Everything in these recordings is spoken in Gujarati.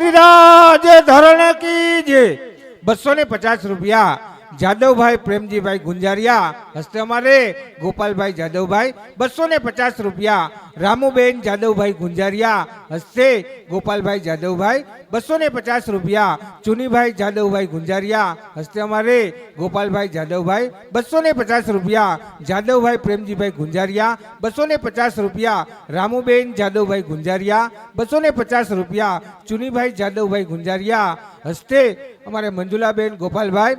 गिरिराज धरण कीजिए 250 रुपया जादव भाई प्रेमजी भाई गुंजारिया हस्ते हमारे गोपाल भाई जादव भाई 250 रुपया रामूबेन जादव भाई गुंजारिया हस्ते गोपाल भाई जादव भाई 250 रुपया चुनी भाई जादव भाई गुंजारिया हस्ते हमारे गोपाल भाई जादव भाई 250 रुपया जादव भाई प्रेमजी भाई गुंजारिया 250 रुपया रामूबेन जादव भाई गुंजारिया 250 रुपया चुनी भाई जादव भाई गुंजारिया हस्ते हमारे मंजुलाबेन गोपाल भाई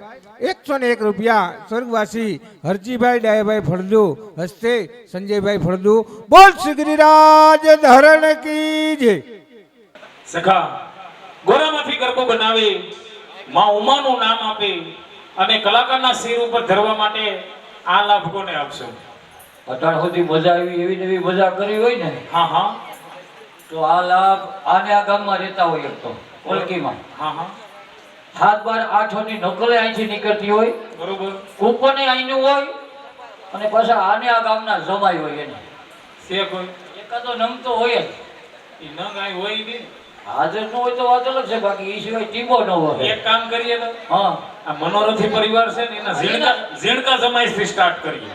101 रुपया स्वर्गवासी हरजी भाई डाय भाई फड़दू हस्ते संजय भाई फड़दू बोल श्री गिरिराज धरण कीजिए સખા ગોરામાંથી ગરબો બનાવી માં ઉમાનું નામ આપે અને કલાકારના શિર ઉપર ધરવા માટે આ લાભ કોને આપશો? અત્યાર સુધી મજા આવી એવી નવી મજા કરી હોય ને હા હા તો આ લાભ આને આ ગામમાં રહેતા હોય એક તો ઓલકીમાં હા હા 7 બાર 8 ની નકલે અહીંથી નીકળતી હોય બરોબર કૂપને અહીંનું હોય અને પાછા આને આ ગામના જમાઈ હોય એને છે કોઈ એકાદો નંગ તો હોય જ ઈ ન ગાય હોય નહીં હાજર ન હોય તો વાત અલગ છે બાકી એ સિવાય ટીબો ન હોય એક કામ કરીએ તો હા આ મનોરથી પરિવાર છે ને એના ઝીણકા જમાઈથી સ્ટાર્ટ કરીએ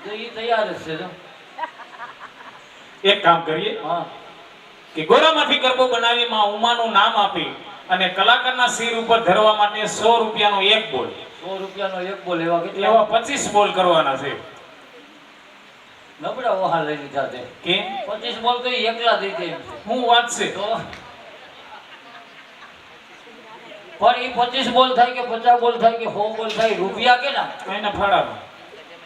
તો એ તૈયાર જ છે તો એક કામ કરીએ હા કે ગોરામાંથી ગરબો બનાવી માં ઉમાનું નામ આપી અને કલાકારના શિર ઉપર ધરવા માટે 100 રૂપિયાનો એક બોલ 100 રૂપિયાનો એક બોલ એવા કેટલા એવા 25 બોલ કરવાના છે નબળા ઓહા લઈ લીધા છે કે 25 બોલ તો ઈ એકલા દઈ દે એમ છે હું વાત છે તો પણ ઈ 25 બોલ થાય કે 50 બોલ થાય કે 100 બોલ થાય રૂપિયા કે ના એના ફાળામાં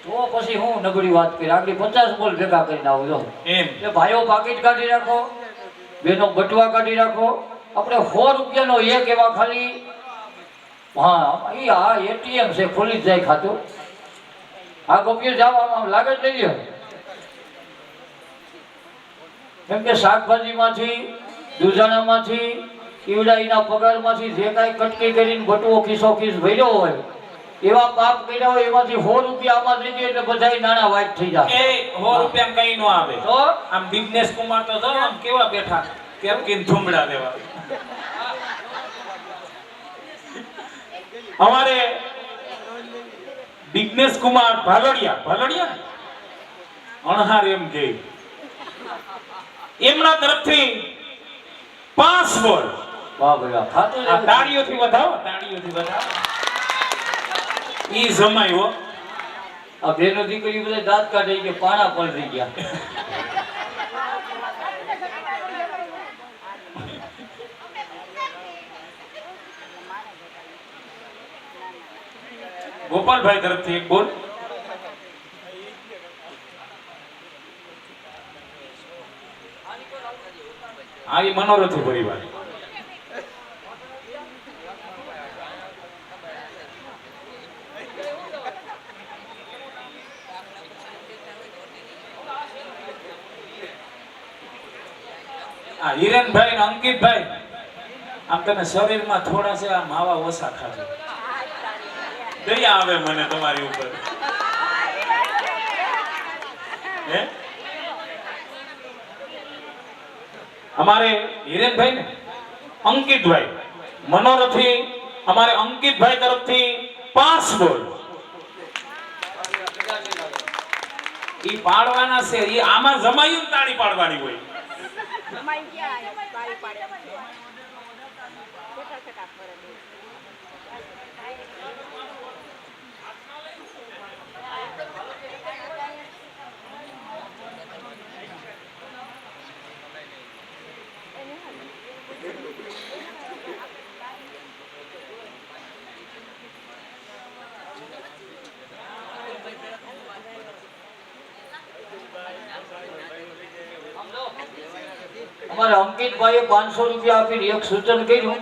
તો પછી હું નબળી વાત કરી આગળ 50 બોલ ભેગા કરીને આવો જો એમ એટલે ભાઈઓ પાકીટ કાઢી રાખો બેનો બટવા કાઢી રાખો આપણે 100 રૂપિયાનો એક એવા ખાલી હા ઈ આ એટીએમ છે ખુલી જ જાય ખાતું આ ગોપીઓ જવામાં લાગે જ નહીં કેમ કે શાકભાજીમાંથી દુધાણામાંથી ઈવડાઈના પગારમાંથી જે કાંઈ કટકી કરીને બટવો ખિસ્સો ખીસ ભર્યો હોય એવા પાપ કર્યા હોય એમાંથી 100 રૂપિયા આમાં દીધી એટલે બધાય નાણાં વાઈટ થઈ જાય એ 100 રૂપિયા કઈ નો આવે તો આમ બિઝનેસ કુમાર તો જો આમ કેવા બેઠા કેમ કે ધુમડા દેવા हमारे विघ्नेश कुमार भालोड़िया अणहार एम के एमना तरफथी 5 बोल વાહ ભલા ખાતું आ ताड़ीओथी વધાવો ઈ જમાઈ હો આ બેનો દીકરી બધે દાંત કાઢી કે પાણા પલરી ગયા गोपाल भाई तरफ थी एक बोल आई मनोरथी परिवार हिरेन भाई ने अंकित भाई आम तने शरीर में थोड़ा से आ मावा ओछा खाजो दया आवे मने तुम्हारी ऊपर हैं हमारे हिरेन भाई ने अंकित भाई मनोरथी हमारे अंकित भाई तरफ थी 5 बोल ई पाड़वाना से ई आमा जमायूं ताड़ी पाड़वानी होय जमाई क्या ताड़ी पाड़े छोटा छोटा हमारे अंकित भाई 500 रुपया આપીને એક સૂચન કર્યું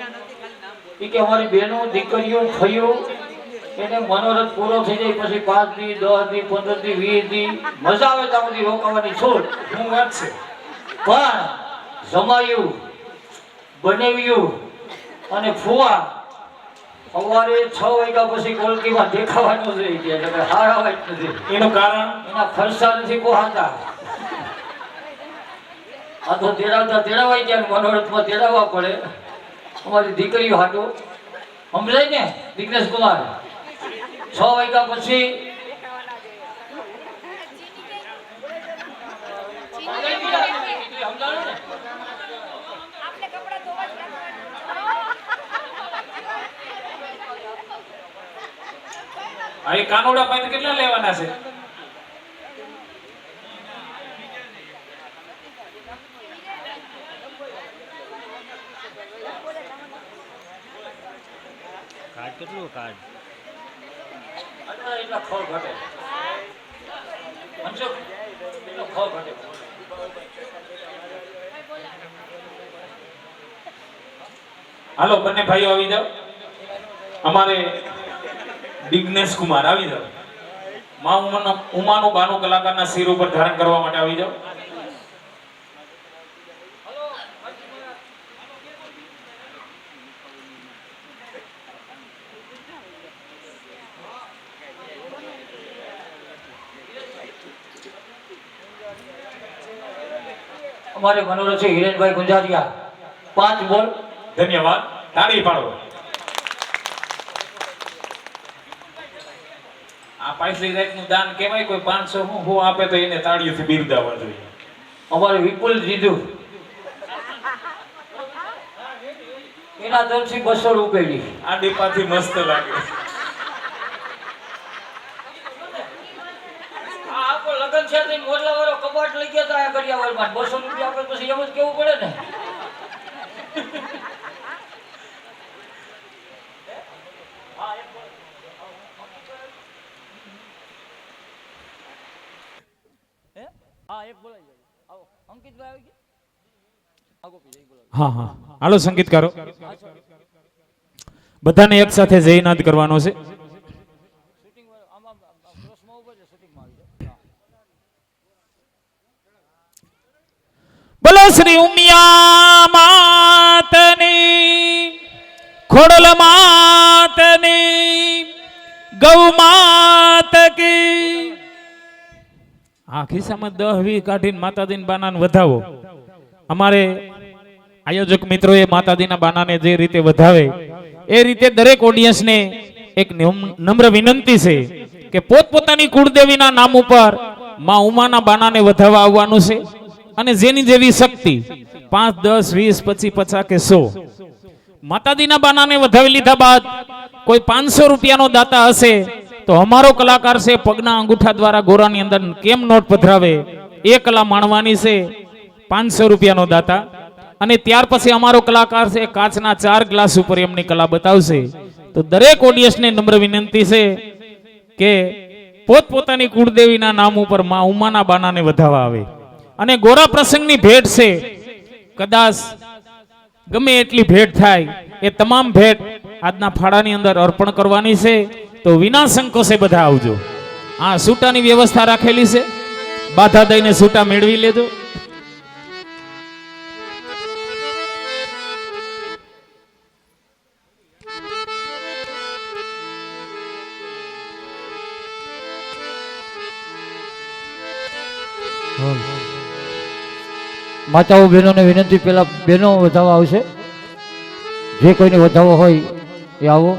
કે અમારી બહેનો દીકરીઓ થયો એને મનોરથ પૂરો થઈ જાય પછી 5 દી 10 દી 15 દી 20 દી મજા આવે ત્યાં સુધી રોકાવાની છૂટ હું વાત છે પણ જમાયું બનાવ્યું અને ફુવા સવારે 6 વાગ્યા પછી કોલકીમાં દેખાવાનું છે એટલે હારા વાત નથી એનું કારણ એના ખર્ચા નથી પોહાતા આ તો તેડાવતા તેડાવાય ત્યાં મનોરથમાં તેડાવવા પડે અમારી દીકરીઓ હાટો સમજાય ને દિગ્નેશ કુમાર 6 વાગ્યા પછી આ એ કાનોડા પાસે કેટલા લેવાના છે? કાર્ડ કેટલું કાર્ડ એટલા ખોળ ઘટે મનસુખ એટલો ખોળ ઘટે. હાલો બંને ભાઈઓ આવી જાઓ. અમારે દિગ્નેશ કુમાર આવી જાઓ. માં ઉમાનું બાનું કલાકારના શિર ઉપર ધારણ કરવા માટે આવી જાઓ. અમારે મનોરથ છે હિરેનભાઈ ગુંજારિયા 5 બોલ. ધન્યવાદ. તાળી પાડો. આ પાછલી રાતનું દાન કહેવાય. કોઈ 500 હું આપે તો એને તાળીઓથી બિરદાવવા જોઈએ. અમારે વિપુલ જીજુ એના તરફથી 200 રૂપિયાની. આ દીપાથી મસ્ત લાગે. આ આપો લગન છે તે મોરલા વાળો કબાટ લઈ ગયા તા આ ગડિયાવાળમાં 200 રૂપિયા આપે પછી એમ જ કેવું પડે ને. હા હા હાલો સંગીતકારો બધાને એક સાથે જયનાદ કરવાનો છે. બોલો શ્રી ઉમિયા માતની ખોડલ માતની ગૌ માત કી. આ ખિસ્સામાં 10-20 કાઢીને માતાજીના બાનાને વધાવો. અમારે આયોજક મિત્રોએ માતાજીના બાનાને જે રીતે વધાવે એ રીતે દરેક ઓડિયન્સને એક નમ્ર વિનંતી છે કે પોતપોતાની કુળદેવીના નામ ઉપર માં ઉમાના બાનાને વધાવવા આવવાનું છે. અને જેની જેવી શક્તિ 5, 10, 20, 25, 50 કે 100 માતાજીના બાનાને વધાવી લીધા બાદ કોઈ 500 રૂપિયાનો દાતા હશે તો અમારો કલાકાર છે પગના અંગૂઠા દ્વારા ગોરાની અંદર કેમ નોટ પધરાવે એ કલા માણવાની છે. 500 રૂપિયાનો દાતા. અને ત્યાર પછી અમારો કલાકાર છે કાચના 4 ગ્લાસ ઉપર એમની કલા બતાવશે. તો દરેક ઓડિયન્સને નમ્ર વિનંતી છે કે પોતપોતાની કુળદેવીના નામ ઉપર માં ઉમાના બાનાને વધાવવા આવે. અને ગોરા પ્રસંગની ભેટ છે. કદાચ ગમે એટલી ભેટ થાય એ તમામ ભેટ આજના ફાળાની અંદર અર્પણ કરવાની છે. તો વિના સંકોચે બધા આવજો. આ સૂટાની વ્યવસ્થા રાખેલી છે. બાધા દઈને સૂટા મેળવી લેજો. માતાઓ બહેનોને વિનંતી, પેલા બહેનો વધાવવા આવશે. જે કોઈને વધાવો હોય એ આવો.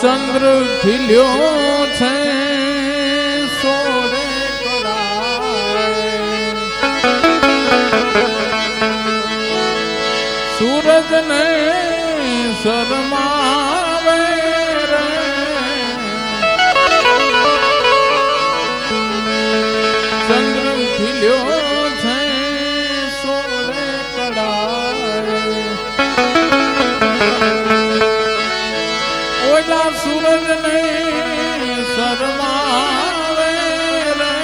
ચંદ્ર ખીલ્યો છે સોળે કળાએ, સૂરજ ને શરમાવે રે, ચંદ્ર ખીલ્યો છે સોળે કળાએ, ઓલા સૂરજ ને શરમાવે રે,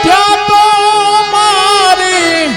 ત્યાં તો મારી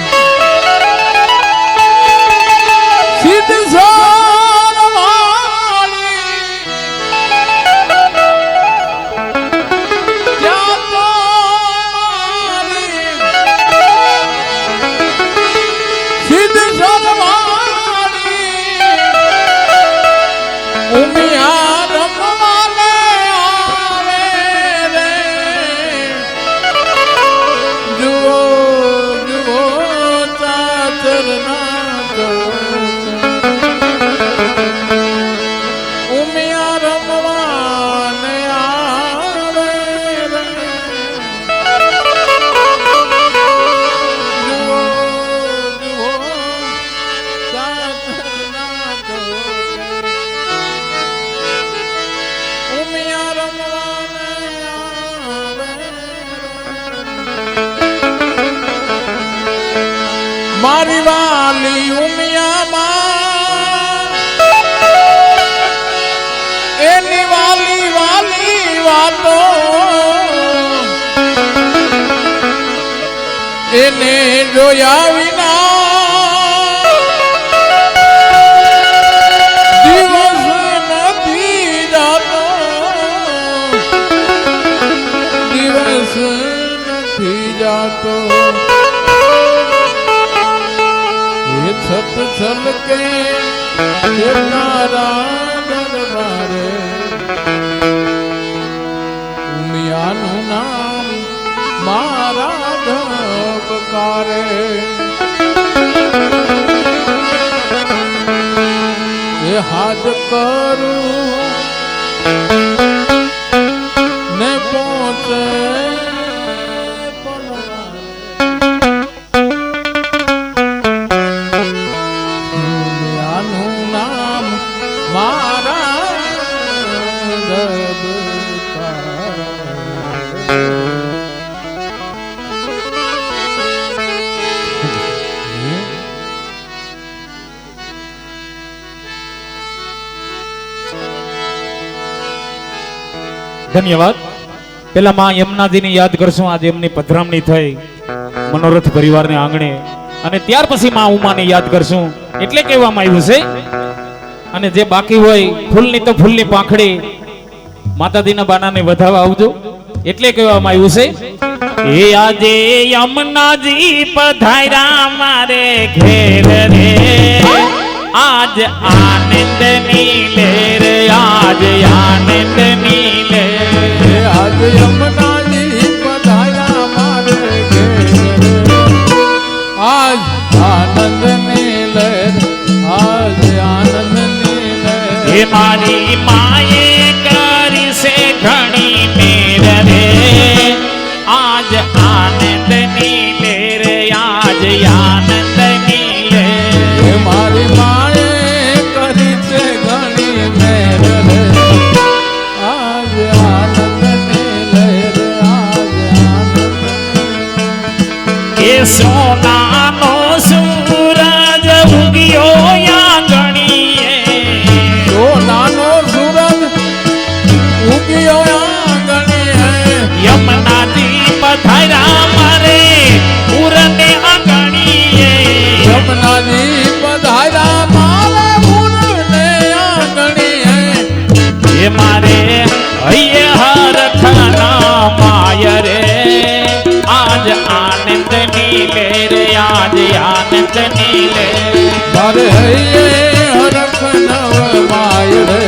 જાતો એને જોયા વિના દિવસ નથી જાતો, દિવસ નથી જાતો. એ છત છલકે તારા દરબારે ઉમિયાનું નામ મારા ધબકારે. એ હાથ કરું ને પહોંચે ઉમિયાનું નામ મારા ધન્યવાદ. પેલા માં યમુનાજીને યાદ કરશું. આજે એમની પધરામણી થઈ મનોરથ પરિવારને આંગણે, અને ત્યાર પછી માં ઉમાને યાદ કરશું. એટલે કહેવામાં આવ્યું છે, અને જે બાકી હોય ફૂલની તો ફૂલની પાંખડી માતાજીના બાનાને વધાવા આવજો. એટલે કહેવામાં આવ્યું છે, એ આજે યમુનાજી પધાર્યા મારે ઘેર રે, આજ આનંદની લહેર, આજ આનંદની લહેર. આજ યમુનાજી પધાર્યા મારે ઘેર, આજ આનંદની લહેર, આજ આનંદની લહેર. એ મારી માએ કરી છે ઘણી મેર રે, આજ આનંદની લહેર, આજ આનંદની લહેર. એ મારી માએ કરી છે ઘણી મેર રે, આજ આનંદની લહેર, આજ આનંદની. એ સોનાનો સૂરજ ઉગ્યો આંગણીએ, સોનાનો સૂરજ ઉગ્યો આંગણીએ. યમુનાજી પધાર્યા મારે પૂરને આંગણીએ, યમુનાજી પધાર્યા મારે પૂરને આંગણીએ. એ મારે હૈયે હરખના માય રે, આજ આનંદની લહેર, આજ આનંદની લહેર. મારે હૈયે હરખ નવ માય રે,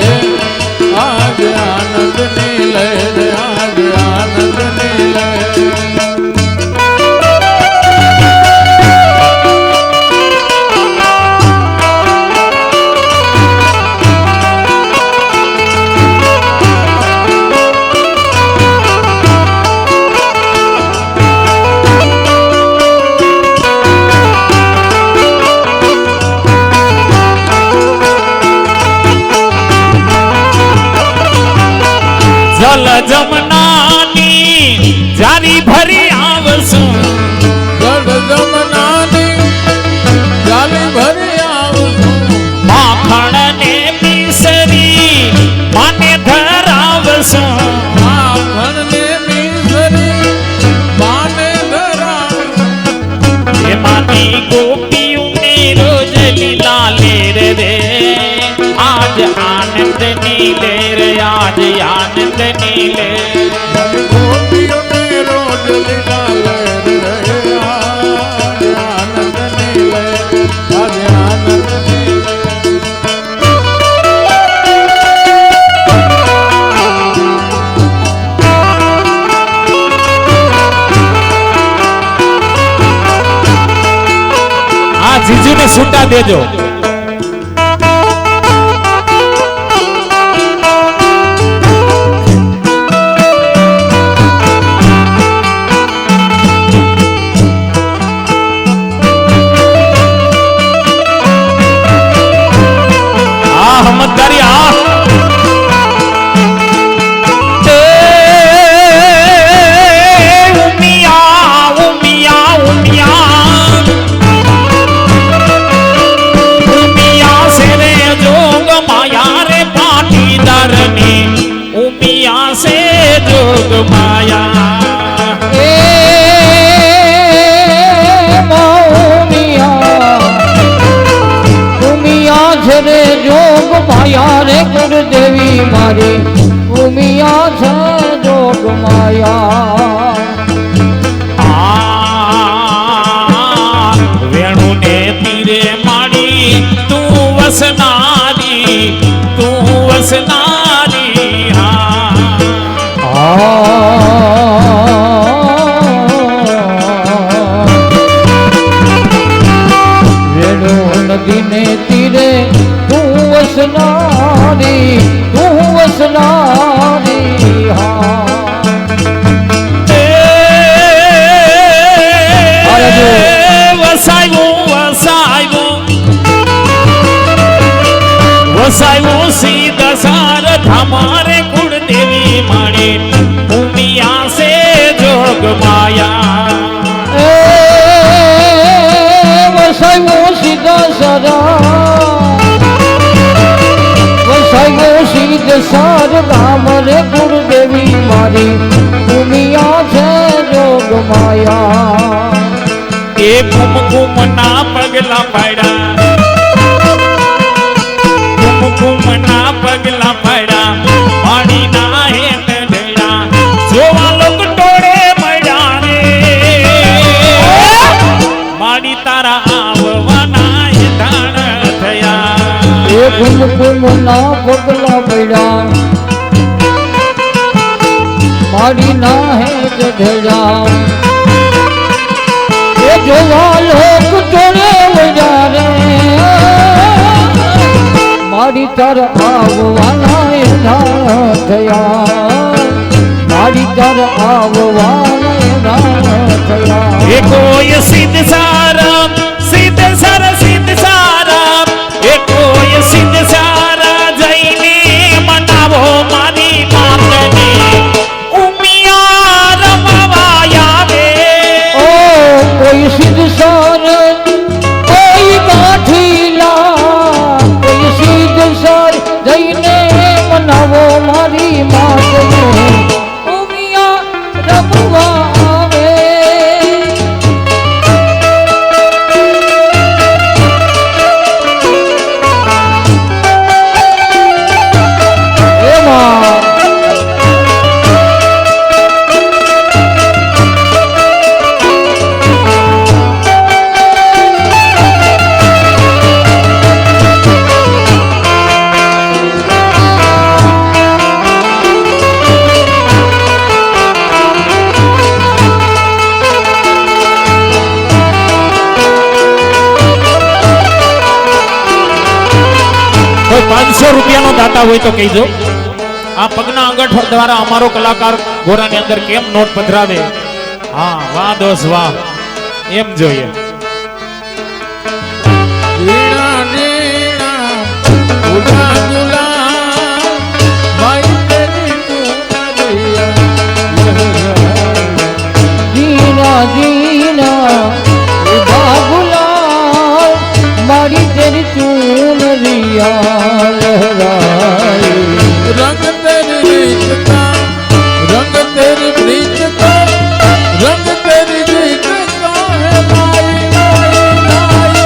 આજ આનંદની લહેર, આજ આનંદની લહેર. જલ જમનાની જારી ભરી આવશું, જળ જમનાની જાલી ભરી આવશું. માખણ ને મિસરી માને ધરાવશું, માખણને મિસરી માને ધરાવશું. એમાંની ગોપીઓને રોજ લીલા લેર રે, આજ આનંદની લહેર, આજ આનંદની લહેર. ગોપીઓને રોજ લીલા લહેર રે, આજ આનંદની લહેર, આજ આનંદની લહેર. આ જીજુને છૂટા દેજો. હમદારી આ ઉમિયા ઉમિયા ઉમિયા સાર ધામારે કુળ દેવી માણી ઉમિયા સે જોગ માયા વસાયો સીધા સરા વસાયો સીધ સાર ગામ રે ગુરુદેવી મારી દુનિયા છે જોગ માયા એ કુમકુમ ના પગલા પાડ્યા કુમકુમ ના પગલા પાડ્યા પાણી ના હેત ઢળ્યા જોવા લોક ટોળે મળ્યા રે માડી તારા આવવાના એ ધાણ થયા એ કુમકુમ ના પગલા પડ્યા મારી ના હેત ઢળ્યા એ જોવા લોક ટોળે મળ્યા રે મારી તર આવવાના એ ધાણ થયા મારી તર આવવાના એ ધાણ થયા એ કોઈ સિદ્ધ સારા સિદ્ધ સારા સિદ્ધ સારા એ કોઈ સિદ્ધ સારા જઈને મનાવો મારી માતને ઉમિયા રમવા આવે ઓ કોઈ સિદ્ધ સર કોઈ ગાંઠીલા કોઈ સિદ્ધ સર જઈને મનાવો મારી માતને ઉમિયા રમવા આવે એમાં કોઈ 500 રૂપિયાનો દાતા હોય તો કહીજો આ પગના અંગઠ દ્વારા અમારો કલાકાર ગોરાની અંદર કેમ નોટ પધરાવે હા વાહ દોસ્ત વાહ એમ જોઈએ વીણા નીણા ઉડા ગુલામ માઈ તેરી દીના દીના ઉભા ગુલાલ મારી તેરી ચૂનરિયા લહેરાઈ રંગ તેરી રીત કા રંગ તેરી પ્રીત કા રંગ તેરી રીત કા હે માઈ માઈ માઈ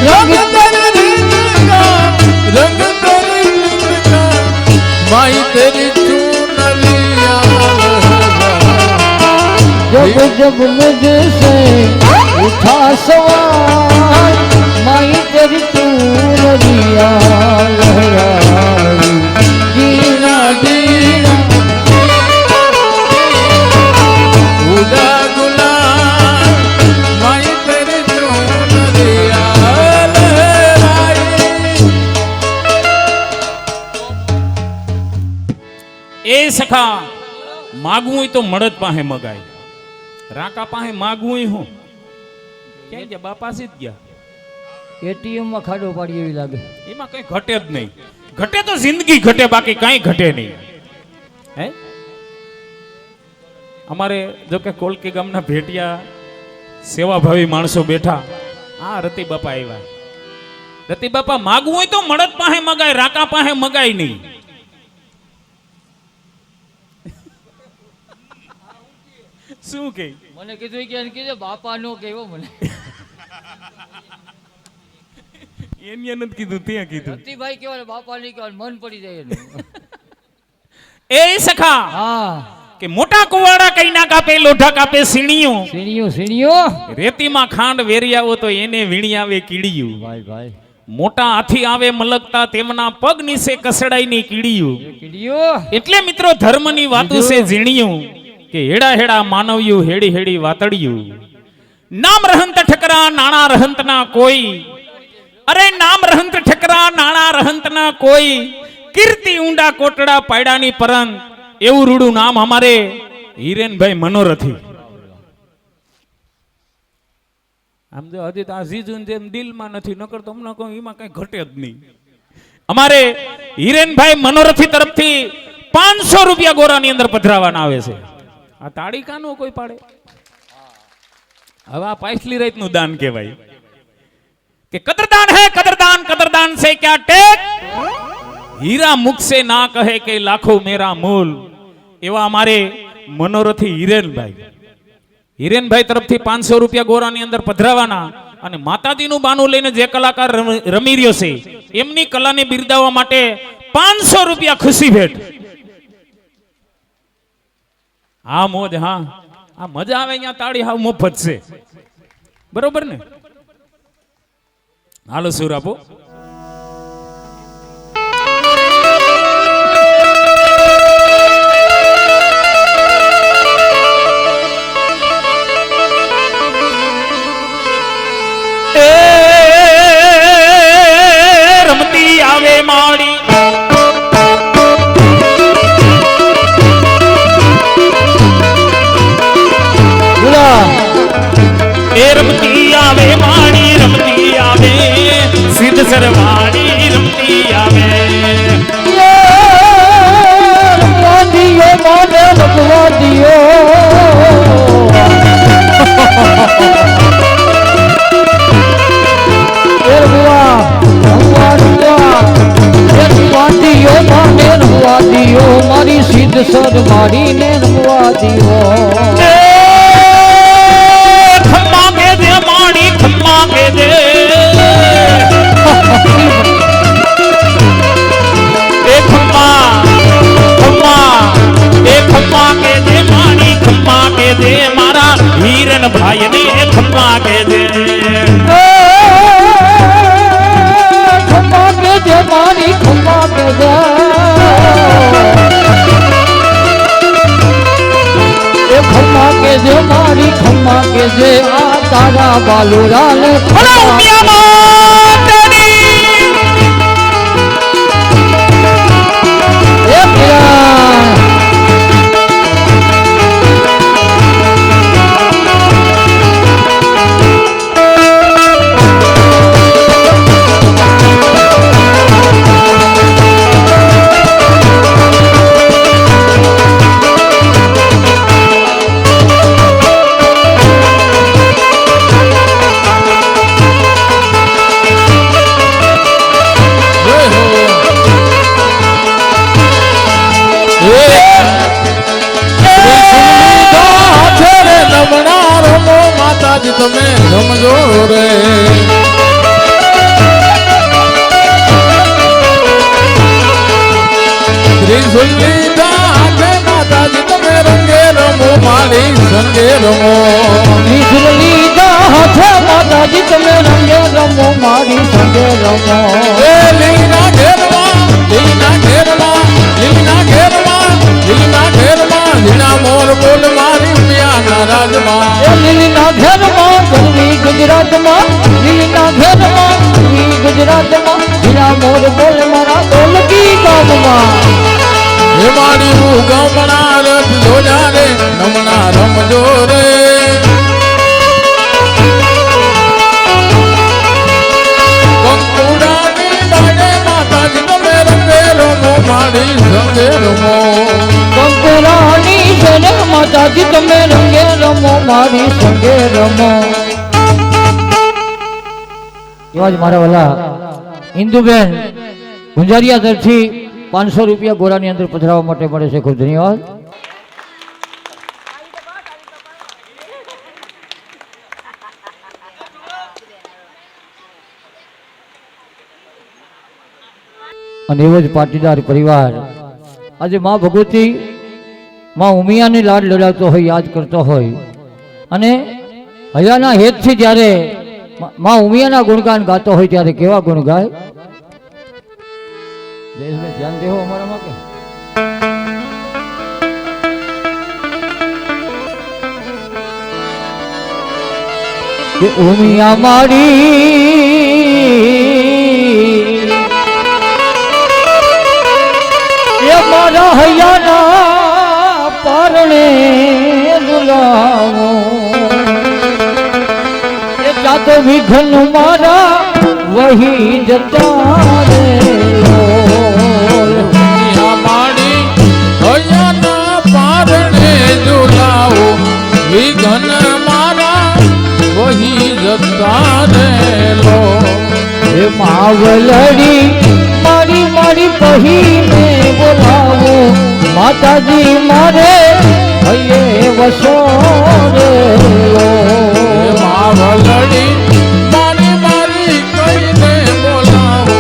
રંગ તેરી રીત કા રંગ તેરી રીત કા માઈ તેરી ચૂનરિયા जब जब मुझसे उठा सवाल माई तेरी चूनरिया लहराई जीना जीना उड़ा गुलाल माई तेरी चूनरिया लहराई એ સખા માગવું હોય તો મળદ પાસે મગાય રાકા પાસે માગવું હોય હું ક્યાં ગયા બાપા સીધ ગયા એટીએમ માં ખાડો પાડી એવી લાગે એમાં કઈ ઘટે જ નહીં ઘટે તો જિંદગી ઘટે બાકી કઈ ઘટે નહીં હે અમારે જો કે કોલકી ગામના ભેટિયા સેવાભાવી માણસો બેઠા આ રતિ બાપા આવ્યા રતિ બાપા માગવું હોય તો મળદ પાસે મગાય રાકા પાસે મગાય નહીં શું કે મને કીધું કે કીધું બાપા નો કેવો મને એની નથી કીધું ત્યાં કીધું રતિભાઈ કેવાય બાપા ની કેવાય મન પડી જાય એનું એ સખા હા કે મોટા કુવાડા કઈ ના કાપે લોઢા કાપે સીણીયું સીણીઓ રેતીમાં ખાંડ વેરિયાવો તો એને વીણી આવે કીડિયું ભાઈ ભાઈ મોટા હાથી આવે મલકતા તેમના પગ નીચે કસડાઈની કીડિયું કીડીઓ એટલે મિત્રો ધર્મની વાતું છે ઝીણિયું કે હેડા હેડા માનવ્યું હેડી હેડી વાતડિયું નામ રહંત ઠકરા નાણા રહંત ના કોઈ અરે નામ રહંત ઠકરા નાણા રહંત ના કોઈ કીર્તિ ઊંડા કોટડા પાયડાની પરંત એવું રૂડું નામ અમારે હિરેનભાઈ મનોરથી આમ જો હજી તો આ જીજુન જેમ દિલમાં નથી નકર તો અમને કહું એમાં કઈ ઘટે જ નહીં અમારે હિરેનભાઈ મનોરથી તરફથી 500 રૂપિયા ગોરાની અંદર પધરાવાના આવે છે. આ તાળી કાનો કોઈ પાડે? હવે આ પાછલી રાતનું દાન કહેવાય કે કદરદાન હે કદરદાન, કદરદાન સે ક્યા ટેક, હીરા મુખ સે ના કહે કે લાખો મેરા મૂલ. એવા અમારે મનોરથી હિરેનભાઈ તરફથી 500 રૂપિયા ગોરાની અંદર પધરાવાના અને માતાજીનું બાનું લઈને જે કલાકાર રમી રહ્યો છે એમની કલાને બિરદાવવા માટે 500 રૂપિયા ખુશી ભેટ. હા મોજ, હા આ મજા આવે અહીંયા, તાળી હાવ મફત છે, બરોબર ને? હાલો સુર આપો. રમતી આવે માડી રમતી આવે માડી, રમતી આવે સિદ્ધ સરવાડી, રમતી આવે રમવા દિયો મને રમવા દિયો. મારી સિદ્ધ સર મારીને રમવા દિયો. ખમ્મા કે દે માડી, ખમ્મા કે દે એ ખમ્મા ખમ્મા એ ખમ્મા કે દે માડી, ખમ્મા કે દે મારા હિરન ભાઈ ને ખમ્મા કે દે. ખમ્મા કે દે મારી, ખમ્મા કે દે ખમ્મા કે જે મારી, ખમ્મા કે જે આ તારા બાલુરા ને તમે રમજો રે. ત્રિશુલની હાથે માતાજી તમે રંગે રમો, મારી સંગે રમો. ત્રિશુલની હાથે માતાજી તમે રંગે રમો, મારી સંગે રમો. એ લીના ઘેરમાં, લીના ઘેરમાં, લીના ઘેરમાં, લીના ઘેરમાં લીના મોર બોલ મારી પિયાના રાજમાં. એ લીના ઘેરમાં ગરવી ગુજરાતમાં, લીના ઘેરમાં ગરવી ગુજરાતમાં, લીના મોર બોલ મારા દોલકી ગામમાં. હે મારી હું ગામના રથ જોજા રે, રમણા રમજો રે. કંકુડાની ડાળે માતાજી તમે રંગે રમો, મારી સંગે રમો. કંકુરાની શરણે માતાજી તમે રંગે રમો, મારી સંગે રમો. એવા જ મારા વાલા ઇન્દુબેન ગુંજારિયા તરફથી 500 રૂપિયા ગોરાની અંદર પધરાવવા માટે મળે છે. ખૂબ ધન્યવાદ. અને એવો જ પાટીદાર પરિવાર આજે માં ભગવતી માં ઉમિયાને લાડ લડાવતો હોય, યાદ કરતો હોય અને હયાના હેતથી જ્યારે માં ઉમિયાના ગુણગાન ગાતો હોય ત્યારે કેવા ગુણ ગાય? દેશમાં ધ્યાન દેવો અમારામાં કે ઉમિયા મારી એ મારા હૈયાના પારણે દુલાવો એ જાતો વિઘન મારા કહી જતા રે દુનિયા માડી હૈયાના પારણે ઝુલાવો વિઘન મારા વહી જતા રેલો હે માવલડી મારી મારી કહીને બોલાવો માતાજી મારે હૈયે વસો રે માવલડી મારી મારી કહીને બોલાવો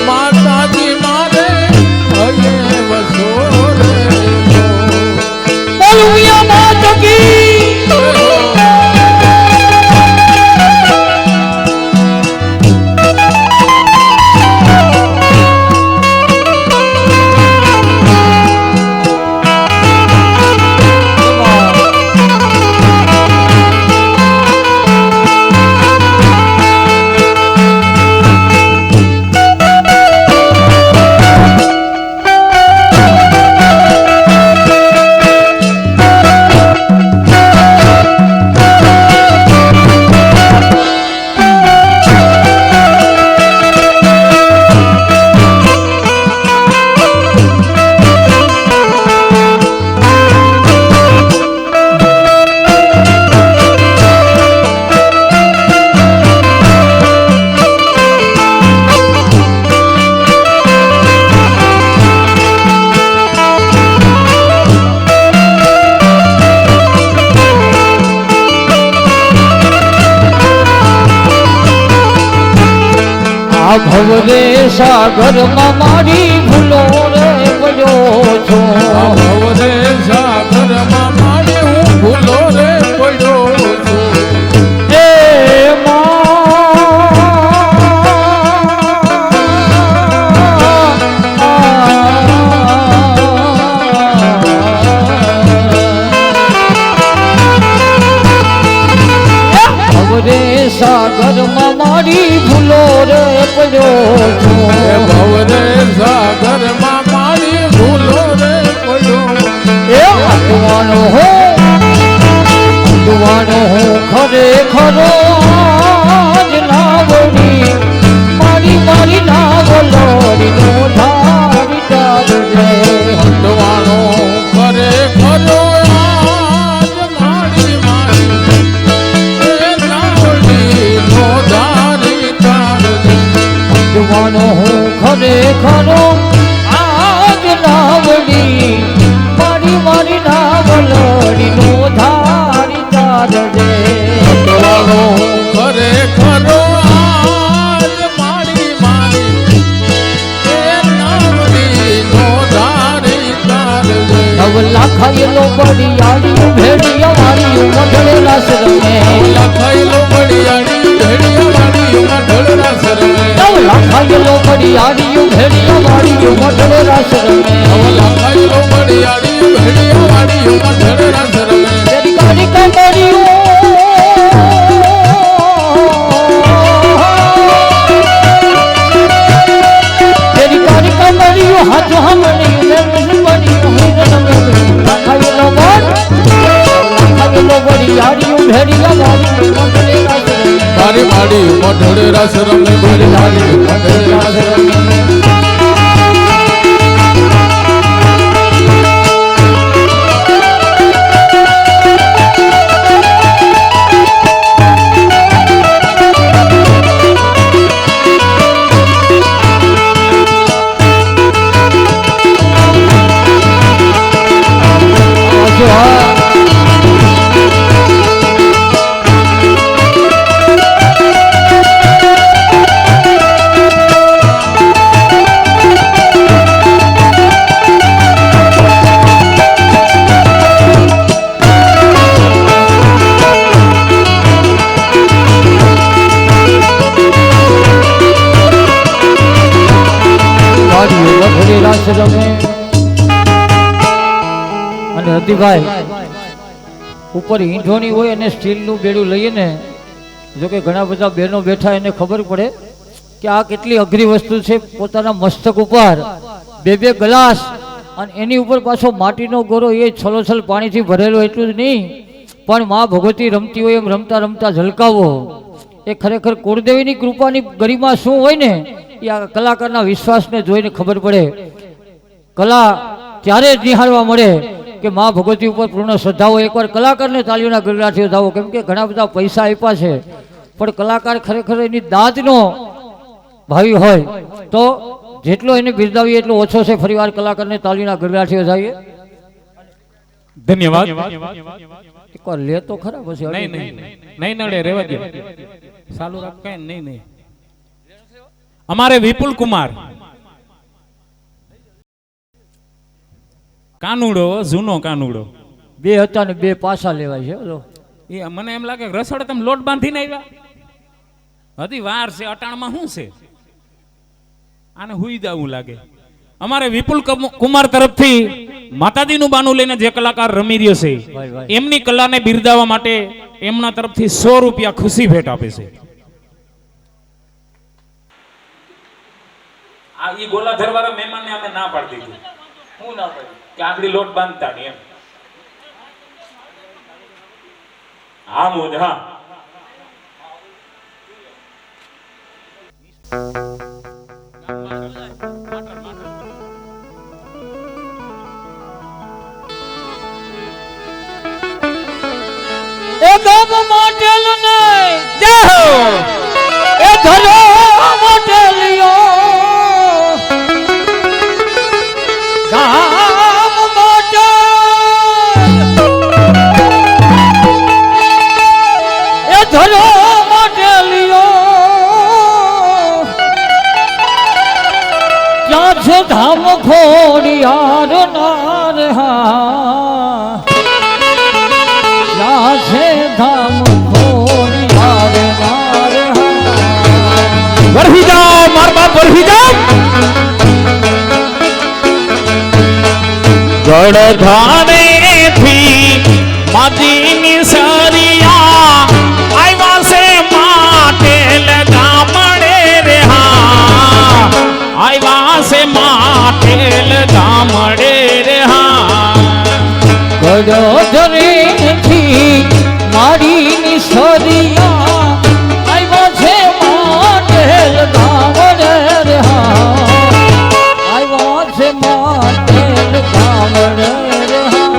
માતાજી મારે હૈયે વસો રેલો બોલુયા માતકી ભવરે સાગરમાં મારી ભૂલો રે પડ્યો છો ભવરે સાગરમાં મારી હું ભૂલો રે પડ્યો છું હે ભવરે સાગરમાં મારી ભૂલો રે પડ્યો છું ભવરે સાગરમાં મારી ભૂલો રે પડ્યો એ અટવાનો હો ખરેખરો આજ નાવડી મારી મારી નાવલોડી નો ધારી ડાલજે હટવાનો કરે ખરો આજ મારી મારી એ નાવડી નો ધારી તારજે અટવાનો ખરેખરો આજ નાવડી મારી મારી નાવલોડી નો ધારી ડાલજે હટવાનો કરે ખરો આજ મારી મારી એ નાવડી નો ધારી તારજે નવલા ખાયેલો બડિયાળી ભેડિયા વાળી મઢળેલા શરમે લખાયેલો બડિયાળી ભેડિયા વાળી મઢળેલા શરમે નવલા ખાયેલો બડિયાળી ભેડિયા વાળી મઢળેલા શરમે લખાયેલો બડિયાળી ભેડિયા વાળી મઢળેલા શરમે તેરી કાળી કમરિયો તેરી કાળી કમરિયો હાથ હમણી મેં બડિયો હિરન ખાયેલો બડિયાળી ભેડિયા વાળી મઢળેલા શરમે મારી માડી મઢળેલા શરમે મારી માડી મઢળેલા શરમે રમે અને હતીભાઈ ઉપર ઈંધોણી હોય અને સ્ટીલનું બેડું લઈએ ને જો કે ઘણા બધા બહેનો બેઠા એને ખબર પડે કે આ કેટલી અઘરી વસ્તુ છે. પોતાના મસ્તક ઉપર બે બે ગ્લાસ અને એની ઉપર પાછો માટીનો ગોરો એ છલોછલ પાણીથી ભરેલો એટલું જ નહીં પણ માં ભગવતી રમતી હોય એમ રમતા રમતા ઝલકાવો એ ખરેખર કુળદેવીની કૃપાની ગરિમા શું હોય ને એ આ કલાકારના વિશ્વાસને જોઈને ખબર પડે. કલા ત્યારે જ નિહાળવા મળે કે મા ભગવતી ઉપર પૂર્ણ શ્રદ્ધા હોય. એકવાર કલાકારને તાલીઓના ગરગડાટથી વધાવો, કેમ કે ઘણા બધા પૈસા આપ્યા છે પણ કલાકાર ખરેખર એની દાદનો ભાવી હોય તો જેટલો એને બિરદાવીએ એટલો ઓછો છે. ફરીવાર કલાકારને તાલીઓના ગરગડાટથી વધાવીએ. ધન્યવાદ. એકવાર લે તો ખરા પછી નહીં નહીં નહીં નડે, રેવા દે, ચાલુ રાખ, કઈ નહીં નહીં. અમારે વિપુલ કુમાર કાનુડો, જૂનો કાનુડો, બે હતા ને બે પાછા લેવાય છે. એ મને એમ લાગે રસોડે તમે લોટ બાંધીને આવ્યા, હજી વાર છે, અટાણમાં શું છે, આને હુઈ જાવું લાગે. અમારે વિપુલ કુમાર તરફથી માતાજીનું બાનું લઈને જે કલાકાર રમી રહ્યો છે એમની કલાને બિરદાવવા માટે એમના તરફથી 100 રૂપિયા ખુશી ભેટ આપે છે. આ ઈ ગોલાધર વાળા મહેમાનને અમે ના પાડી દીધું. હું ના પાડી કે આંગળી લોટ બાંધતા નહીં એમ. હા મોજ હા. એ ગમ મોટેલ ને એ ધરો મોટેલિયો ગામ મોટેલ એ ધરો મોટેલિયો ત્યાં છે ધામ ખોડિયાર નાર હા છે ધામ ખોડિયાર નાર વરહી જાઓ માર બાપ, વરહી જાઓ. ગઢધાને થી માજીની સરિયા આવ્યા છે માટેલ ગામડે રે હા, આવ્યા છે માટેલ ગામડે રે હા. ગઢધરેથી મારીની સરિયા આવ્યા છે માટેલ ગામડે રે હા, આવ્યા છે માટેલ ગામડે રે હા.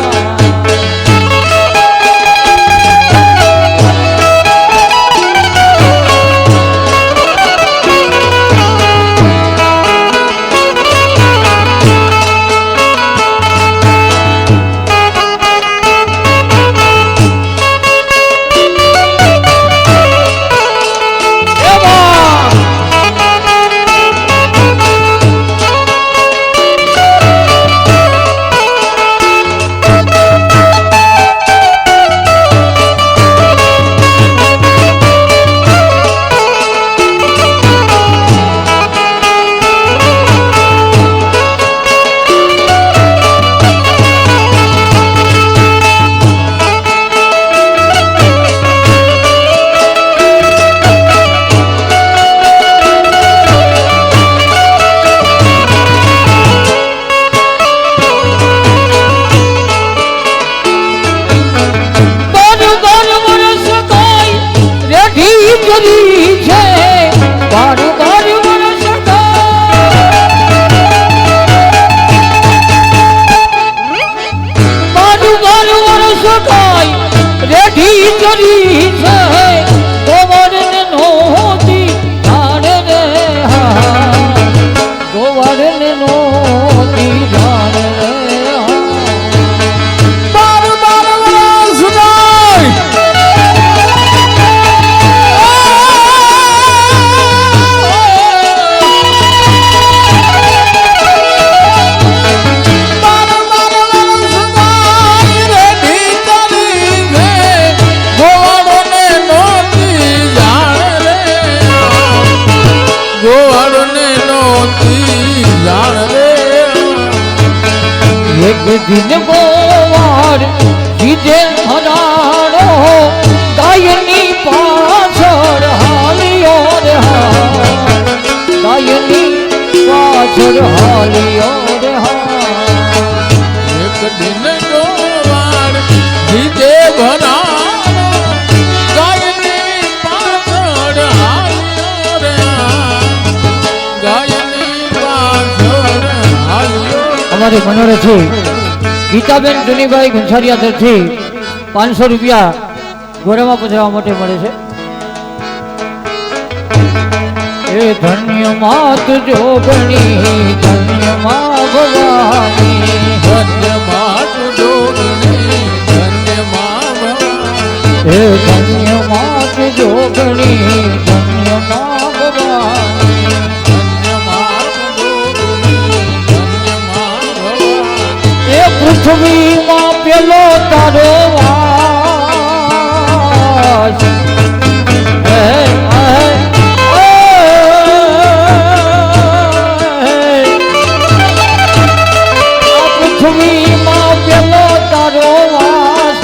દિન ગોવાર જીજે હરાડો ગાયની પાછળ હાલિયો રે હા, ગાયની પાછળ હાલિયો રે હા. એક દિન ગોવાર જીજે ભરાડો ગાયની પાછળ મનોરથી ગીતાબેન જુનીભાઈ ગુંસારિયા તરફથી 500 રૂપિયા ગોરામાં પધરાવવા માટે મળે છે. એ ધન્ય માત જોગણી ધન્ય મા ભવાની ધન્ય માત જોગણી ધન્ય મા ભવાની એ ધન્ય માત જોગણી ધન્ય મા ભવાની ધન્ય માત જોગણી ધન્ય મા ભવાની એ પૃથ્વીમાં પેલો તારો વાસ હે પૃથ્વીમાં પેલો તારો વાસ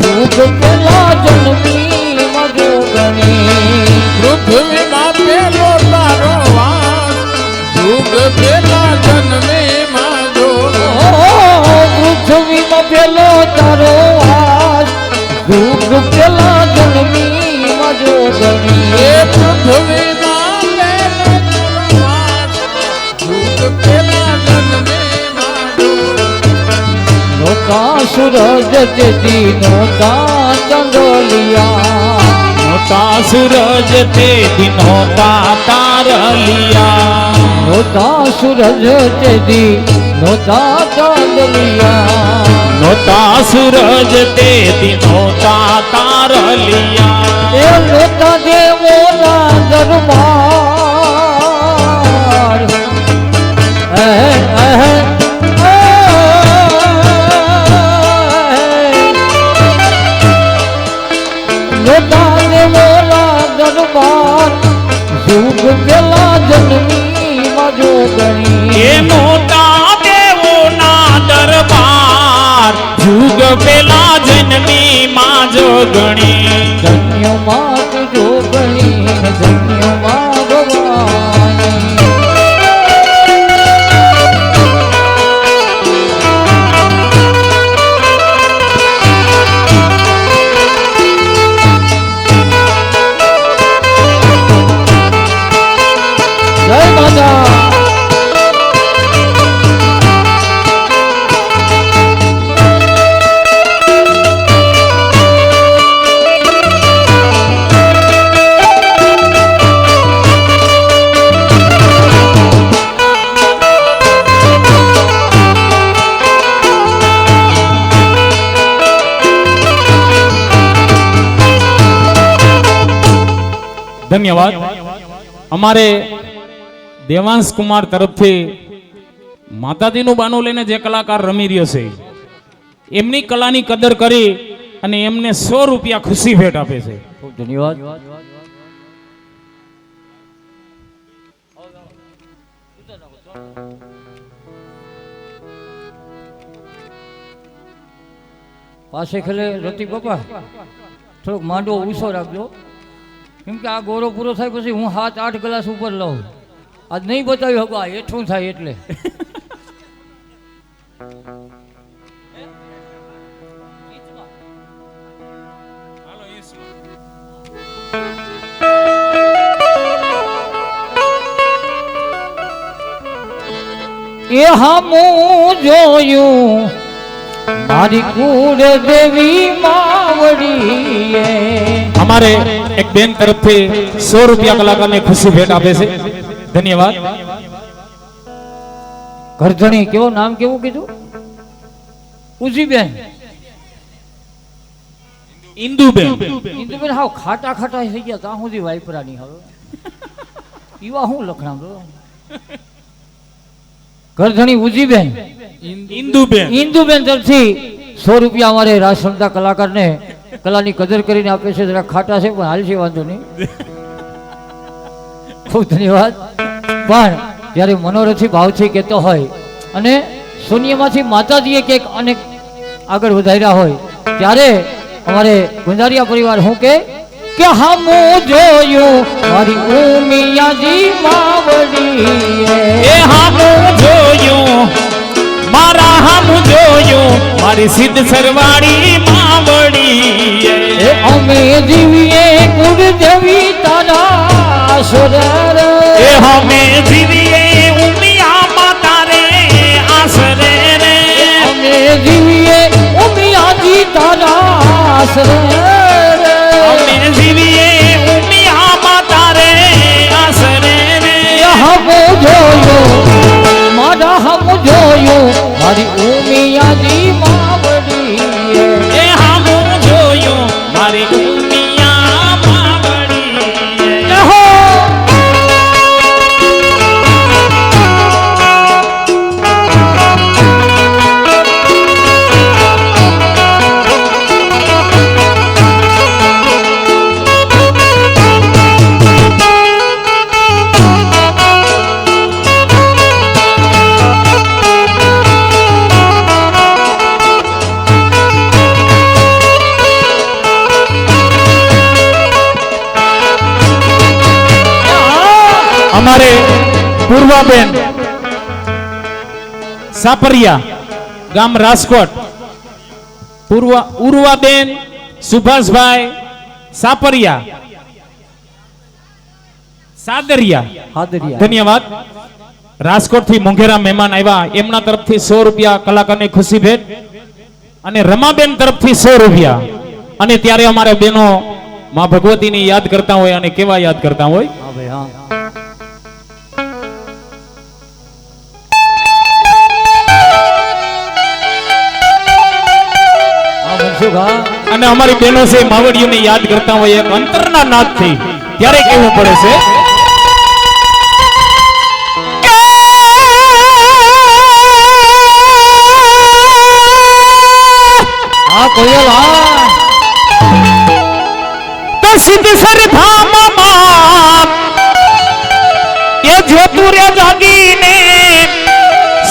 યુગ પેલા જન્મી મજોગણી પૃથ્વીમાં પેલો તારો વાસ યુગ પેલા જન્મે માં પૃથ્વીમાં પેલો તારો વાસ યુગ પેલા જન્મી મજોગણી એ પૃથ્વીમાં પેલો તારો વાસ યુગ પેલા જન્મે માં નોતા સૂરજ તેથી નોતા ચંદોલિયા નોતા સૂરજ તે દિનોતા તારલિયા નોતા સૂરજ તેથી નોતા ચંદોલિયા નોતા સૂરજ તે દિનોતા તારલિયા એ નોતા દેવોના દરબાર નોતા દેવોના દરબાર યુગ પેલા જન્મી મજોગણી એ મોટા દેવોના દરબાર યુગ પેલા જન્મી માં જોગણી ધન્ય માત જોગણી ધન્ય મા ભવાની જય માતા ધન્યવાદ. અમારે દેવાંશ કુમાર તરફથી માતાજીનું બાનું લઈને જે કલાકાર રમી રહ્યો છે એમની કલાની કદર કરી અને એમને 100 રૂપિયા ખુશી ભેટ આપે છે. ખૂબ ધન્યવાદ. પાસે ખેલે રતિ બાપા થોડોક માંડવો ઊંચો રાખજો કેમ કે આ ગોરો પૂરો થાય પછી હું 7-8 ગ્લાસ ઉપર લઉં આજ નહીં બતાવી શકો આ હેઠું થાય એટલે એ હામું જોયું મારી કુળ દેવી માવડીએ અમારે એક બેન તરફથી 100 રૂપિયા કલાકારને ખુશી ભેટ આપે છે. ધન્યવાદ. ગરધણી કેવો નામ કેવું કીધું ઉજીબેન ઇન્દુબેન ઇન્દુબેન હાવ ખાટા ખાટા થઈ ગયા ત્યાં સુધી વાઈપરાની હવે ઈવા હું લખણા ગરધણી ઉજીબેન ઇન્દુબેન ઇન્દુબેન તરફથી 100 રૂપિયા અમારે રાસમતા કલાકારને કલાની કદર કરીને આપે છે. જરા ખાટા છે પણ હાલ છે વાંધો નહીં. ખૂબ ધન્યવાદ. પણ જ્યારે મનોરથી ભાવથી કહેતો હોય અને શૂન્યમાંથી માતાજીએ કંઈક અનેક આગળ વધાર્યા હોય ત્યારે અમારે ગુંજારિયા પરિવાર હું કે હામું જોયું મારી ઉમિયાજી માવડીએ એ હામું જોયું મારા હામું જોયું મારી સિદ્ધ સરવાળી માવડી એ અમે જીવીએ કુળ દેવી તારા સુરર એ અમે જીવીએ ઉમિયા માતા રે આસરે આશરે રે અમે જીવીએ ઉમિયા માતા રે આસરે રે હમ જોયું મારા હમ જોયું મારી ઉમિયાજી માવડી એ હામું જોયું મારી ઉમિયા માવડી હો અમારે પૂર્વાબેન સાપરિયા ગામ રાજકોટ ઉર્વાબેન સુભાષભાઈ સાપરિયા સાદરિયા ધન્યવાદ રાજકોટ થી મોંઘેરા મહેમાન આવ્યા એમના તરફથી 100 રૂપિયા કલાકારને ખુશી ભેટ અને રમાબેન તરફથી 100 રૂપિયા અને ત્યારે અમારે બેનો માં ભગવતીની યાદ કરતા હોય અને કેવા યાદ કરતા હોય હા ભાઈ હા અને અમારી બહેનો છે માવડીઓને યાદ કરતા હોય એક અંતરના નાદથી ત્યારે કહેવું પડે છે આ કોયલ હા તો સિદ્ધસર ધામમાં એ જ્યોતુરે જાગીને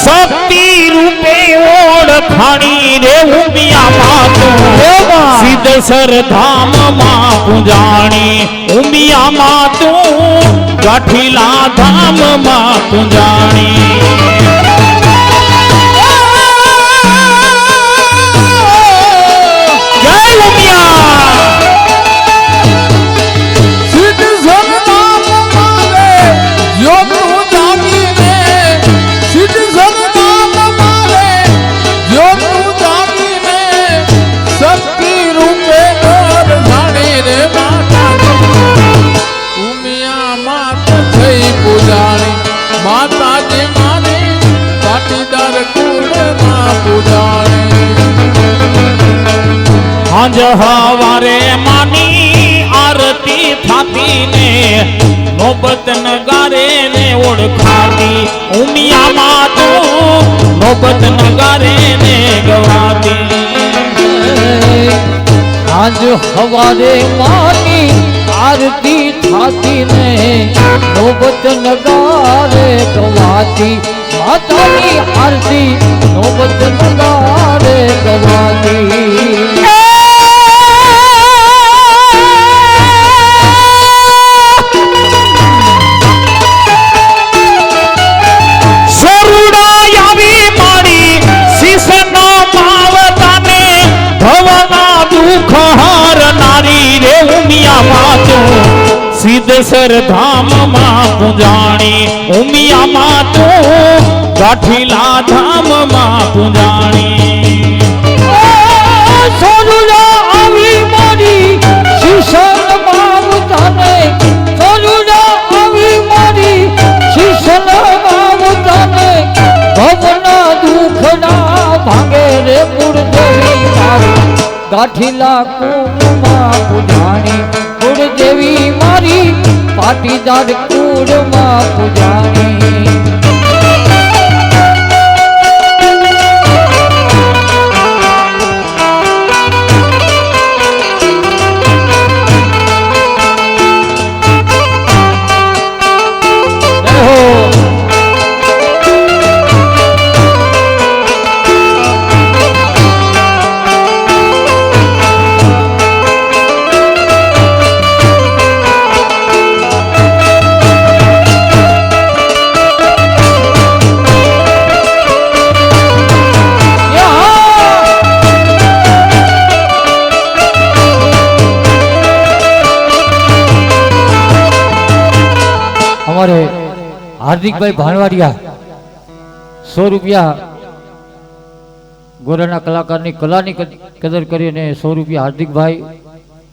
શક્તિ રૂપે ઓળખાણી રે ઉમિયા માતું સિદ્ધસર ધામમાં પૂજાણી ઉમિયા માતું ગાઠીલા ધામમાં પૂજાણી જય ઉમિયા સિદ્ધ સગનામ મારે યોગનું જાગીને સિદ્ધ સગનામ મારે યોગનું જાગીને શક્તિ રૂપે નર જાણી રે માતાજી ઉમિયા માત થઈ પૂજાણી માતાજી માની પાટીદાર કુળમાં પૂજાણી હાંજ હવારે માની આરતી થાતી ને નોબત નગારે ને ઓળખાતી ઉમિયા માતું નોબત નગારે ને ગવાતી આજ હવારે માની આરતી થાતી ને નોબત નગારે ગવાતી માતાની આરતી નોબત નગારે ગવાતી સરુડા આવી મારી શીશનો માવતાને ભવના દુઃખ હરનારી રે ઉમિયા માતું સિદ્ધસર ધામમાં પૂજાણી ઉમિયા માતું ગાઠીલા ધામમાં પૂજાણી સોનુલા આવી મારી શીશલ માવતાને સોનુલા આવી મારી શીશલ માવતાને ભવના દુઃખના ભાંગે રે કુળદેવી મારી ગાઠીલા કુળમાં પૂજાણી કુળદેવી મારી પાટીદાર કુળમાં પૂજાણી અમારે હાર્દિકભાઈ ભાણવાડિયા 100 રૂપિયા ગોરાના કલાકારની કલાની કદર કરીને 100 રૂપિયા હાર્દિકભાઈ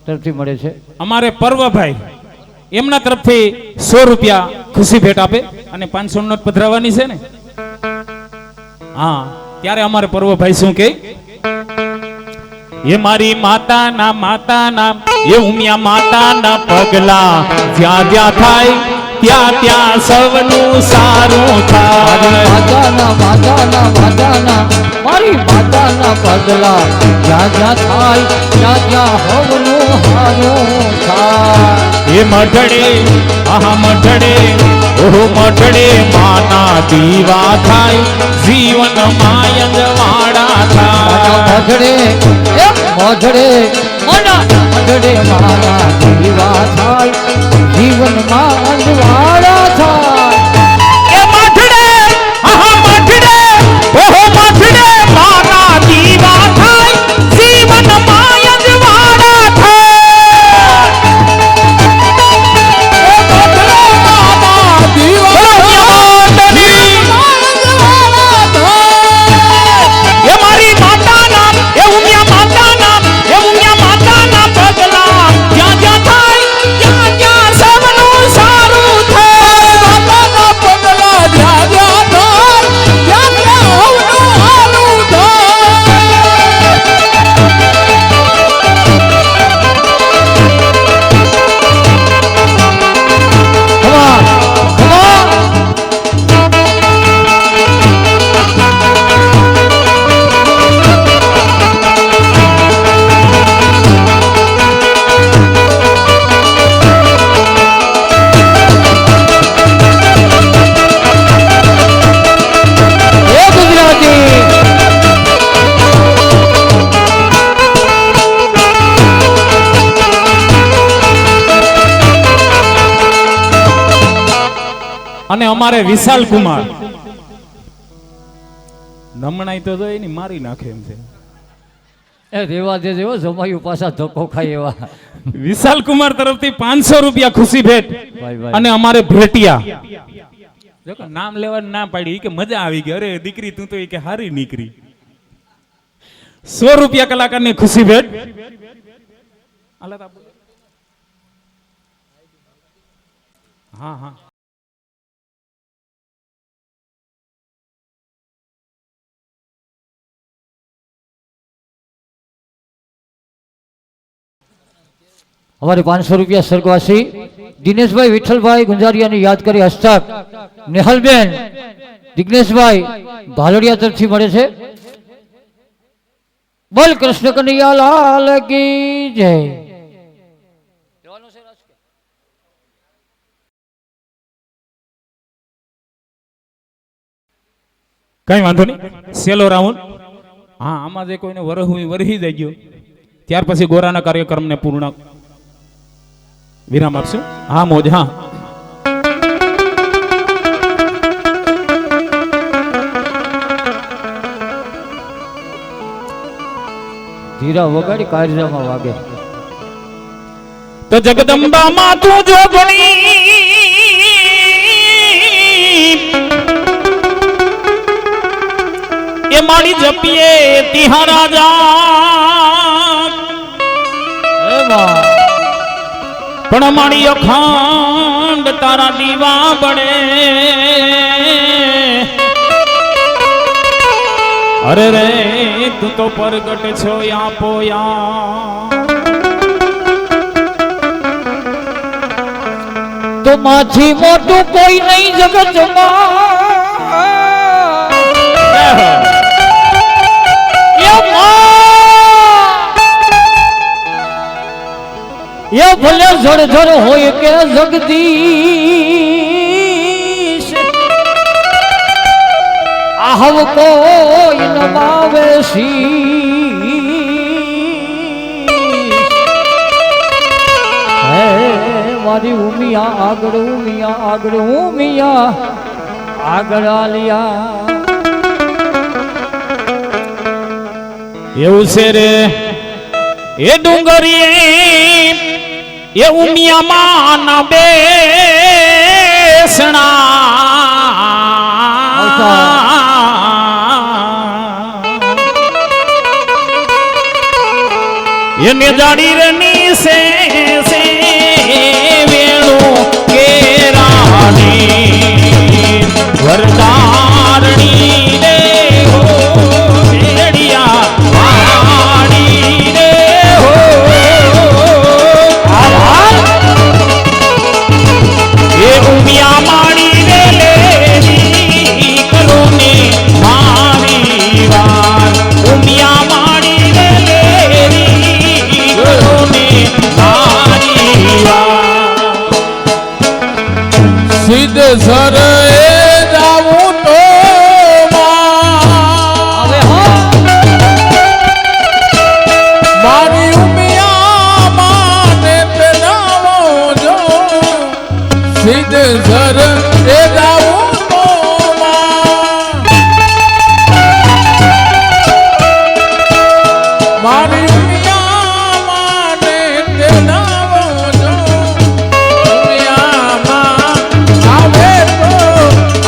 તરફથી મળે છે. અમારે પર્વભાઈ એમના તરફથી 100 રૂપિયા ખુશી ભેટ આપે અને 500 નોટ પધરાવવાની છે ને. હા, ત્યારે અમારે પર્વભાઈ શું કહે? એ મારી માતાના એ ઉમિયા માતાના પગલા જ્યાં જ્યાં થાય ત્યાં ત્યાં સૌનું સારું થાય. મારી માતાના પગલા જ્યાં જ્યાં થાય ત્યાં ત્યાં હવનું હારું થાય. એ મઢડે આહા મઢડે ઓહો મઢડે માના દીવા થાય જીવન માયંદ વાડા થાય. મઢડે મારા દીવા થાય જીવનમાં અંજવાળા થાય. એ મઢડે આહા મઢડે ઓહો મઢડે માના દીવા થાય જીવન માયંદ વાડા થાય. એ મારી માતાના એ ઉમિયા માતાના એ ઉમિયા માતાના પગલા જ્યાં જ્યાં થાય ત્યાં ત્યાં સૌનું સારું થાય. માતાના પગલા જ્યાં જ્યાં થાય ત્યાં ત્યાં હવનું હારું અને અમારે વિશાલ કુમાર નમણાઈ તો જોઈ ને મારી નાખે એમ છે. એ રેવા દે જેવો જમાયું પાછા ધક્કો ખાય એવા. વિશાલ કુમાર તરફથી 500 રૂપિયા ખુશી ભેટ. ભાઈ. અને અમારે ભેટિયા જો કે નામ લેવાની ના પાડી ઈ કે મજા આવી ગઈ. અરે દીકરી તું તો ઈ કે હારી નીકળી. 100 રૂપિયા કલાકારની ખુશી ભેટ. હા હા અમારે 500 રૂપિયા સ્વર્ગવાસી દિનેશભાઈ વિઠ્ઠલભાઈ ગુંજારિયાને યાદ કરી હસ્તક નેહલબેન દિગ્નેશભાઈ ભાલડિયા તરફથી મળે છે. બોલ કૃષ્ણ કનૈયા લાલ કી જય. કઈ વાંધો નહીં. સેલો રાઉન્ડ. હા, આમાં જે કોઈને વરહી જાય ગયો ત્યાર પછી ગોરાના કાર્યક્રમને પૂર્ણ વિરામ આપશું. હા મોજ. હા ધીરા વગાડી કાળજામાં વાગે. તો જગદંબા માં તું જો ગણી એ મારી જપીએ તિહા રાજા પણ મારી અખંડ તારા દીવા બળે. અરે રે તું તો પ્રગટ છો યા પોયા. તો માથી મોટું કોઈ નહીં જગતમાં. એ ભલે જળધર હોય કે જગદીશ આહવ કોઈ નમાવે હે મારી ઉમિયા આગળ આલિયા. એવું છે રે એ ડુંગરી એ ઉમિયામાં ના બેસણા એને જાડી રની સે વેણુ કેરાણી વરદારણી રે હો મેડિયા વાણી રે હો એ ઉમિયા માણી રે લેરી કરોને મારી વાર ઉમિયા માણી રે લેરી કરોને મારી વાર સિદ્ધ સર એ જાવું તો હવે હો મારી ઉમિયા માને પેલાવો જો સિદ્ધ સર એ જાવું તો મારી ઉમિયા માને પેલાવો જો ઉમિયામાં આવે તો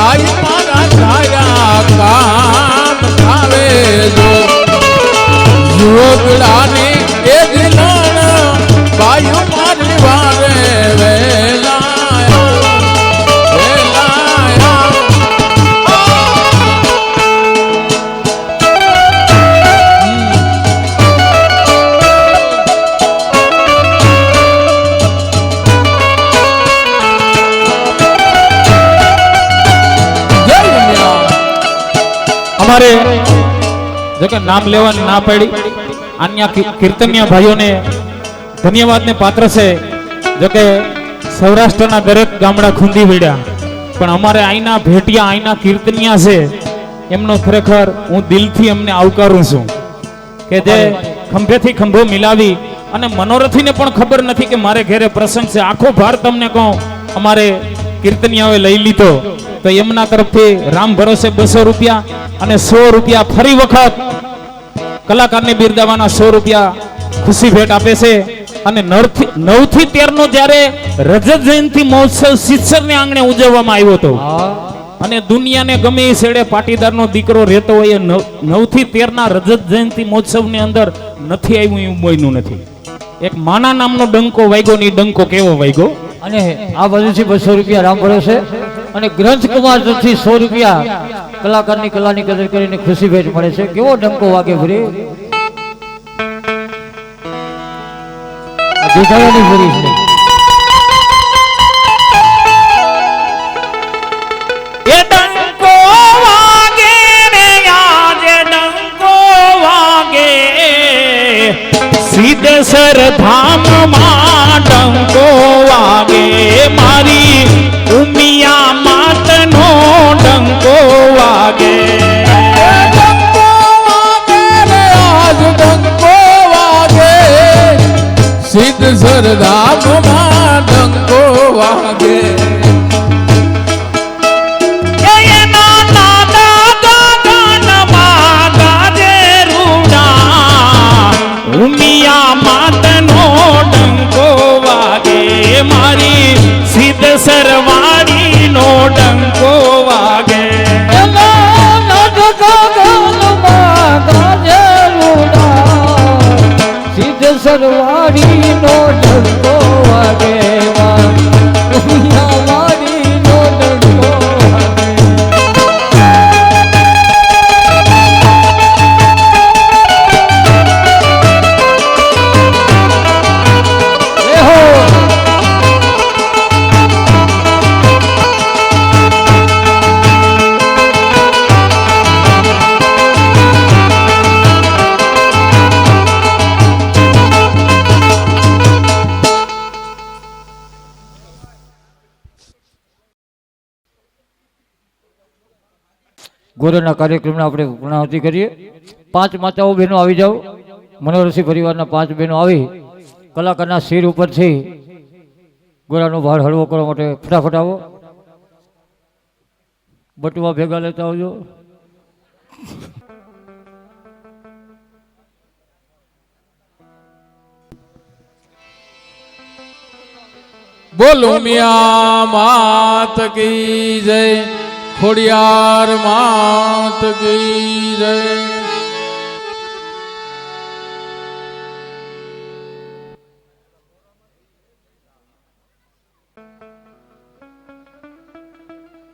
આઈ મારા ધાર્યા કામ આવે જો જોગડાની એ દિલાણ બાયુ મારી વારે વેલાયા વેલાયા જય ઉમિયા અમારે જો કે નામ લેવાની ના પડી અન્ય કીર્તનીય ભાઈઓને ધન્યવાદને પાત્ર છે જો કે સૌરાષ્ટ્રના દરેક ગામડા ખૂંદી વળ્યા પણ અમારે અહીંના ભેટિયા અહીંના કીર્તનિયા છે એમનો ખરેખર હું દિલથી એમને આવકારું છું કે જે ખંભેથી ખંભો મિલાવી અને મનોરથીને પણ ખબર નથી કે મારે ઘરે પ્રસંગ છે આખો ભાર તમને કહું અમારે કીર્તનિયાઓએ લઈ લીધો તો એમના તરફથી રામ ભરોસે 200 રૂપિયા અને 100 રૂપિયા ફરી વખત કલાકારને બિરદાવવાના 100 રૂપિયા ખુશી ભેટ આપે છે અને 9 થી 13 નો જ્યારે રજત જયંતિ મહોત્સવ સિત્સરને આંગણે ઉજવવામાં આવ્યો હતો અને દુનિયાને ગમે એ છેડે પાટીદારનો દીકરો રહેતો હોય એ 9 થી 13 ના રજત જયંતિ મહોત્સવની અંદર નથી આવ્યું એવું બન્યું નથી. એક માના નામનો ડંકો વાગ્યો ને ઈ ડંકો કેવો વાગ્યો. અને આ બાજુથી 200 રૂપિયા રામ ભરોસે અને ગ્રંથ કુમાર તરફથી 100 રૂપિયા કલાકારની કલાની કદર કરીને ખુશી ભેટ મળે છે. કેવો ડંકો વાગે ભરી દુધાવાની ભરી છે. એ ડંકો વાગે રે આજે ડંકો વાગે સિદ્ધસર ધામમાં ડંકો વાગે મારી ઉમિયા માતનો ડંકો વાગે ડંકો વાગે રે આજ ડંકો વાગે સિદ્ધ સરદામમાં ડંકો વાગે ઉમિયા માતનો ડંકો વાગે મારી સિદ્ધ સરવાડીનો ડંકો વાગે સિદ્ધ સરવાડી નો ડંકો વાગે વાડી નો ડંકો ગોરના કાર્યક્રમના આપણે પૂર્ણાહુતિ કરીએ. 5 માતાઓ બહેનો આવી જાઓ. મનોરસી પરિવારના 5 બહેનો આવી કલાકારના શિર ઉપરથી ગોરાનો ભાર હળવો કરવા માટે ફટાફટ આવો. બટુઆ ભેગા લેતા આવજો. બોલો મિયા માત કી જય ખોડિયાર માત કી જય.